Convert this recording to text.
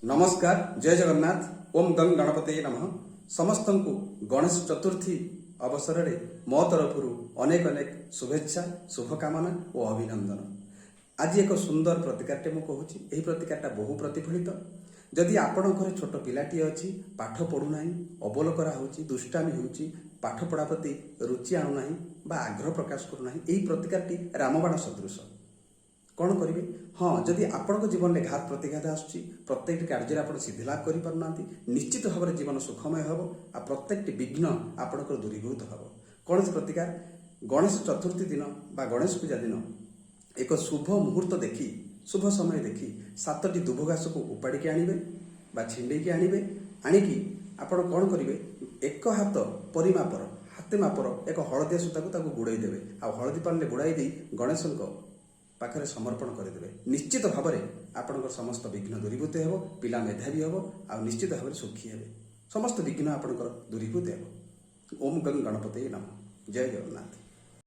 नमस्कार जय जगन्नाथ ओम गंग गणपति नमः समस्त को गणेश चतुर्थी अवसर में मो तरफ अनेक अनेक शुभेच्छा शुभकामना और अभिनंदन। आज एक सुंदर प्रतिकारटे मु कहूँ यही प्रतिकारटा बहु प्रतिफलित। जदि आपण घर छोट पिलाटी अच्छी पाठ पढ़ुना अबोल करा दुष्टामी होची पाठ पढ़ा प्रति रुचि आणुना बा आग्रह प्रकाश करूना यही प्रतिकारटी रामबाण सदृश कौन करेंगे। हाँ जदि आपण जीवन में घात प्रतिघात आसुची प्रत्येक कार्य आप सिद्धि लाभ करना निश्चित भाव में जीवन सुखमय हम आ प्रत्येक विघ्न आपणकर दूरीभूत हम। कौन से प्रतिकार गणेश चतुर्थी दिन बा गणेश पूजा दिन एक शुभ मुहूर्त देखी शुभ समय देखी 7टी दुब घास को उपाड़ी आणवे बा छिंडे आणवे आणिकी आपण कौन करेंगे एक हाथ परिमापर हाथे मापर एक हलदिया सूता को गुड़ाई देवे आ हलदी पानी गुड़ाई दी गणेश पाखरे समर्पण करदे। निश्चित भाव में आपंकर समस्त विघ्न दूरीभूत हो पिला मेधावी हो आ निश्चित भाव में सुखी हे समस्त विघ्न आपंकर दूरीभूत हो। ओम गंग गणपति नमः जय जगन्नाथ।